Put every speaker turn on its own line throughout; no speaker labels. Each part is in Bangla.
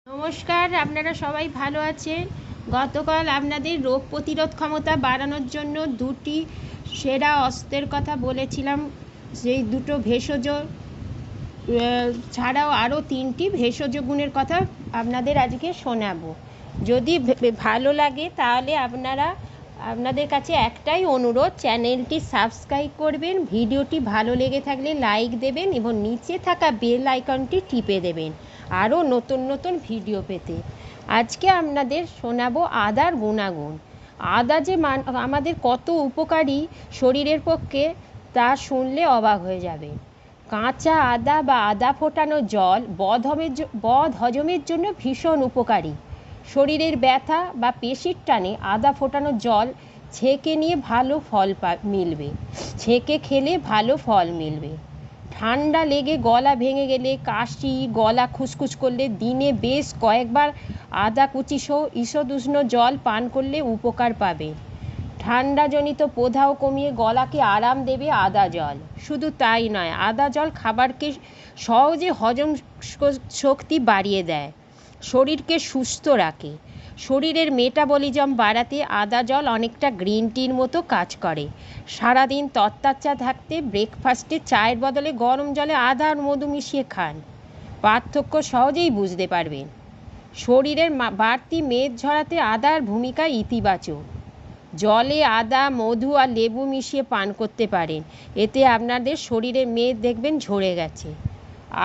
নমস্কার, আপনারা সবাই ভালো আছেন। গতকাল আপনাদের রোগ প্রতিরোধ ক্ষমতা বাড়ানোর জন্য দুটি সেরা অস্ত্রের কথা বলেছিলাম। সেই দুটো ভেষজ ছাড়াও আরও তিনটি ভেষজ গুণের কথা আপনাদের আজকে শোনাবো। যদি ভালো লাগে তাহলে আপনাদের কাছে একটাই অনুরোধ, চ্যানেলটি সাবস্ক্রাইব করবেন, ভিডিওটি ভালো লেগে থাকলে লাইক দেবেন এবং নিচে থাকা বেল আইকনটি টিপে দেবেন আরও নতুন নতুন ভিডিও পেতে। আজকে আপনাদের শোনাবো আদার গুণাগুণ। আদা যে আমাদের কত উপকারী শরীরের পক্ষে তা শুনলে অবাক হয়ে যাবে। কাঁচা আদা বা আদা ফোটানো জল বদ হজমের জন্য ভীষণ উপকারী। শরীরের ব্যথা বা পেশির টানে আদা ফোটানো জল ছেঁকে নিয়ে ভালো ফল মিলবে, ছেঁকে খেলে ভালো ফল মিলবে। ঠান্ডা লেগে গলা ভেঙে গেলে, কাশি, গলা খুসখুস করলে দিনে বেশ কয়েকবার আদা কুচি সহ ঈষৎ উষ্ণ জল পান করলে উপকার পাবে। ঠান্ডাজনিত প্রদাহ কমিয়ে গলাকে আরাম দেবে আদা জল। শুধু তাই নয়, আদা জল খাবারকে সহজে হজম শক্তি বাড়িয়ে দেয়, শরীরকে সুস্থ রাখে। শরীরের মেটাবলিজম বাড়াতে আদা জল অনেকটা গ্রিন টির মতো কাজ করে। সারাদিন তরতাজা থাকতে ব্রেকফাস্টে চায়ের বদলে গরম জলে আদা আর মধু মিশিয়ে খান, পার্থক্য সহজেই বুঝতে পারবেন। শরীরের বাড়তি মেদ ঝরাতে আদার ভূমিকা ইতিবাচক। জলে আদা, মধু আর লেবু মিশিয়ে পান করতে পারেন, এতে আপনাদের শরীরের মেদ দেখবেন ঝরে গেছে।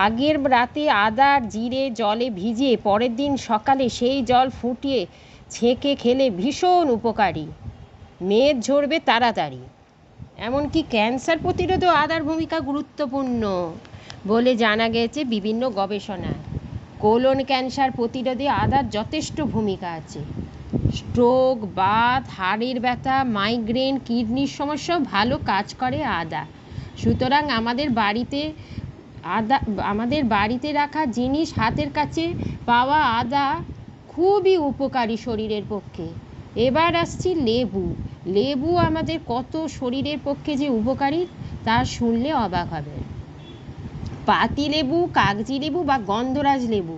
আগের রাতে আদা আর জিরে জলে ভিজিয়ে পরের দিন সকালে সেই জল ফুটিয়ে ছেঁকে খেলে ভীষণ উপকারী, মেদ ঝরবে তাড়াতাড়ি। এমনকি ক্যান্সার প্রতিরোধেও আদার ভূমিকা গুরুত্বপূর্ণ বলে জানা গেছে বিভিন্ন গবেষণায়। কোলন ক্যান্সার প্রতিরোধে আদার যথেষ্ট ভূমিকা আছে। স্ট্রোক, বাত, হাড়ের ব্যথা, মাইগ্রেন, কিডনির সমস্যাও ভালো কাজ করে আদা। সুতরাং আমাদের বাড়িতে রাখা জিনিস, হাতের কাছে পাওয়া আদা খুবই উপকারী শরীরের পক্ষে। এবার আসছি লেবু। লেবু আমাদের কত শরীরের পক্ষে যে উপকারী তা শুনলে অবাক হবে। পাতি লেবু, কাগজি লেবু বা গন্ধরাজ লেবু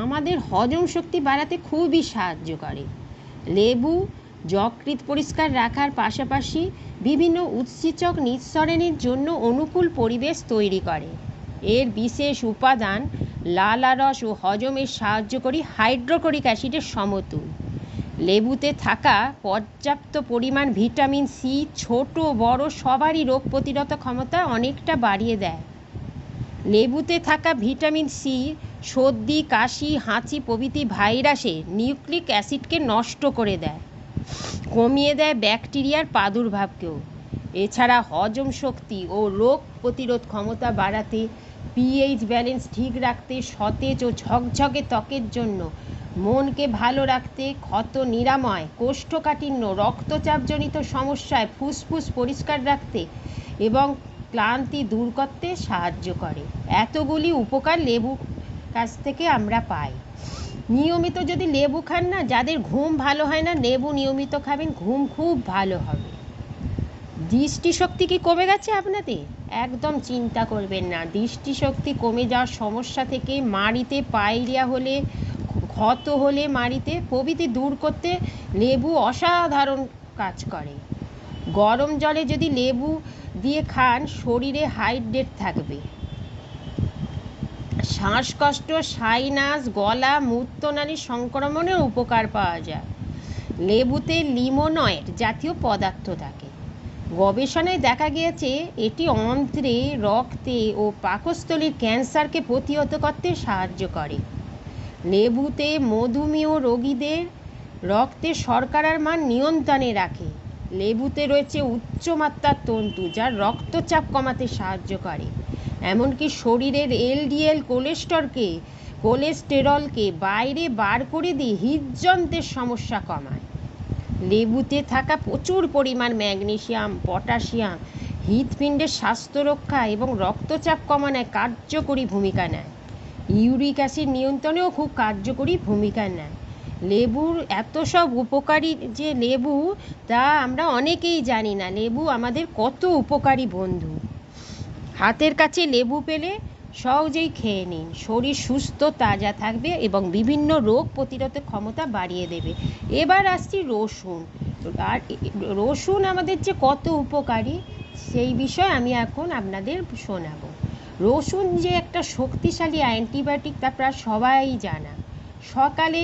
আমাদের হজম শক্তি বাড়াতে খুবই সাহায্য করে। লেবু যকৃৎ পরিষ্কার রাখার পাশাপাশি বিভিন্ন উৎসেচক নিঃসরণের জন্য অনুকূল পরিবেশ তৈরি করে। এর বিশেষ উপাদান লালারস ও হজমে সাহায্যকারী হাইড্রোক্লোরিক অ্যাসিডের সমতুল। লেবুতে থাকা পর্যাপ্ত পরিমাণ ভিটামিন সি ছোট বড় সবারই রোগ প্রতিরোধ ক্ষমতা অনেকটা বাড়িয়ে দেয়। লেবুতে থাকা ভিটামিন সি সর্দি, কাশি, হাঁচি প্রভৃতি ভাইরাসে নিউক্লিক অ্যাসিডকে নষ্ট করে দেয়, কমিয়ে দেয় ব্যাকটেরিয়ার প্রাদুর্ভাবকেও। এছাড়া হজম শক্তি ও রোগ প্রতিরোধ ক্ষমতা বাড়াতে, পিএইচ ব্যালেন্স ঠিক রাখতে, সতেজ ও ঝকঝকে ত্বকের জন্য, মনকে ভালো রাখতে, ক্ষত নিরাময়, কোষ্ঠকাঠিন্য, রক্তচাপজনিত সমস্যায় ফুসফুস পরিষ্কার রাখতে এবং ক্লান্তি দূর করতে সাহায্য করে। এতগুলি উপকার লেবু কাছ থেকে আমরা পাই। নিয়মিত যদি লেবু খান না, যাদের ঘুম ভালো হয় না, লেবু নিয়মিত খাবেন, ঘুম খুব ভালো হবে। দৃষ্টিশক্তি কি কমে গেছে আপনাদের? একদম চিন্তা করবেন না। দৃষ্টিশক্তি কমে যাওয়ার সমস্যা থেকে, মাড়িতে পায়রিয়া হলে, ক্ষত হলে মাড়িতে প্রভৃতি দূর করতে লেবু অসাধারণ কাজ করে। গরম জলে যদি লেবু দিয়ে খান, শরীরে হাইড্রেট থাকবে। শ্বাসকষ্ট, সাইনাস, গলা, মূত্রনালীর সংক্রমণেও উপকার পাওয়া যায়। লেবুতে লিমোনয়েড জাতীয় পদার্থ থাকে। গবেষণায় দেখা গিয়েছে এটি অন্ত্রে, রক্তে ও পাকস্থলীর ক্যান্সারকে প্রতিহত করতে সাহায্য করে। লেবুতে মধুমেহ রোগীদের রক্তে শর্করার মান নিয়ন্ত্রণে রাখে। লেবুতে রয়েছে উচ্চমাত্রার তন্তু যা রক্তচাপ কমাতে সাহায্য করে। এমনকি শরীরের এলডিএল কোলেস্টেরলকে বাইরে বার করে দিয়ে হৃদযন্ত্রের সমস্যা কমায়। লেবুতে থাকা প্রচুর পরিমাণ ম্যাগনেসিয়াম, পটাশিয়াম হৃৎপিণ্ডের স্বাস্থ্য রক্ষা এবং রক্তচাপ কমানোয় কার্যকরী ভূমিকা নেয়। ইউরিক অ্যাসিড নিয়ন্ত্রণেও খুব কার্যকরী ভূমিকা নেয়। লেবুর এত সব উপকারী যে লেবু, তা আমরা অনেকেই জানি না। লেবু আমাদের কত উপকারী বন্ধু। হাতের কাছে লেবু পেলে সহজেই খেয়ে নিন, শরীর সুস্থ তাজা থাকবে এবং বিভিন্ন রোগ প্রতিরোধক ক্ষমতা বাড়িয়ে দেবে। এবার আসছি রসুন। আর রসুন আমাদের যে কত উপকারী সেই বিষয়ে আমি এখন আপনাদের শোনাবো। রসুন যে একটা শক্তিশালী অ্যান্টিবায়োটিক তা প্রায় সবাই জানা। সকালে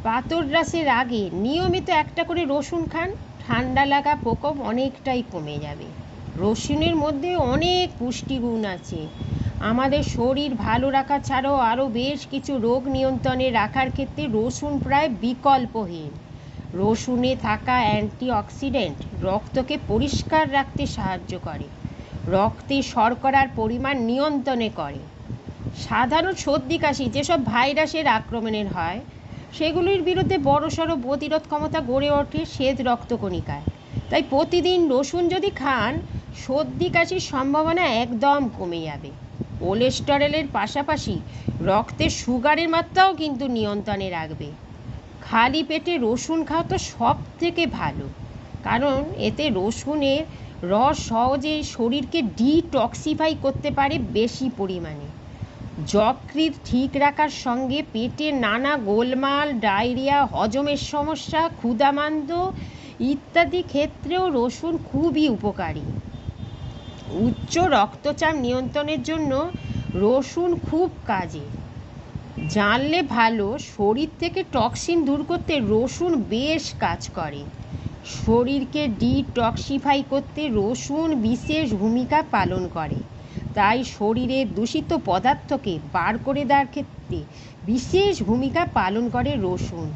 প্রাতরাশের আগে নিয়মিত একটা করে রসুন খান, ঠান্ডা লাগা প্রকোপ অনেকটাই কমে যাবে। রসুনের মধ্যে অনেক পুষ্টিগুণ আছে। আমাদের শরীর ভালো রাখা ছাড়াও আরও বেশ কিছু রোগ নিয়ন্ত্রণে রাখার ক্ষেত্রে রসুন প্রায় বিকল্পহীন। রসুনে থাকা অ্যান্টিঅক্সিডেন্ট রক্তকে পরিষ্কার রাখতে সাহায্য করে, রক্তে শর্করার পরিমাণ নিয়ন্ত্রণে করে। সাধারণ সর্দি কাশি যেসব ভাইরাসের আক্রমণের হয় সেগুলির বিরুদ্ধে বড়সড় প্রতিরোধ ক্ষমতা গড়ে ওঠে শ্বেত রক্তকণিকায়। তাই প্রতিদিন রসুন যদি খান সর্দি কাশির সম্ভাবনা একদম কমে যাবে। কোলেস্টেরলের পাশাপাশি রক্তে সুগারের মাত্রাও কিন্তু নিয়ন্ত্রণে রাখবে। খালি পেটে রসুন খাওয়া তো সব থেকে ভালো, কারণ এতে রসুনের রস সহজেই শরীরকে ডিটক্সিফাই করতে পারে বেশি পরিমাণে। যকৃৎ ঠিক রাখার সঙ্গে পেটের নানা গোলমাল, ডায়রিয়া, হজমের সমস্যা, ক্ষুধামান্দ্য ইত্যাদি ক্ষেত্রেও রসুন খুবই উপকারী। উচ্চ রক্তচাপ নিয়ন্ত্রণের জন্য রসুন খুব কাজে। জানলে ভালো, শরীর থেকে টক্সিন দূর করতে রসুন বেশ কাজ করে। শরীরকে ডিটক্সিফাই করতে রসুন বিশেষ ভূমিকা পালন করে। তাই শরীরের দূষিত পদার্থকে বার করে দেওয়ার ক্ষেত্রে বিশেষ ভূমিকা পালন করে রসুন।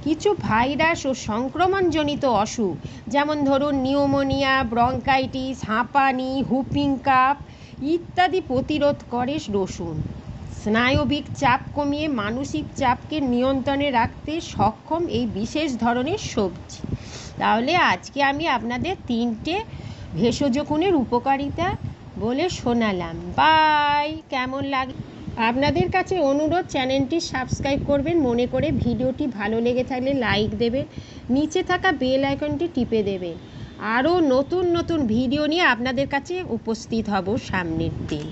কিছু ভাইরাস ও সংক্রমণজনিত অসুখ যেমন ধরুন নিউমোনিয়া, ব্রঙ্কাইটিস, হাঁপানি, হুপিং কাফ ইত্যাদি প্রতিরোধ করে রসুন। স্নায়বিক চাপ কমিয়ে মানসিক চাপকে নিয়ন্ত্রণে রাখতে সক্ষম এই বিশেষ ধরনের সবজি। তাহলে আজকে আমি আপনাদের 3টে ভেষজ গুণের উপকারিতা বলে শোনালাম। বাই। কেমন লাগে আপনাদের কাছে অনুরোধ, চ্যানেলটি সাবস্ক্রাইব করবেন মনে করে, ভিডিওটি ভালো লেগে থাকলে লাইক দেবেন, নিচে থাকা বেল আইকনটি টিপে দেবেন। আরও নতুন নতুন ভিডিও নিয়ে আপনাদের কাছে উপস্থিত হব সামনের দিন।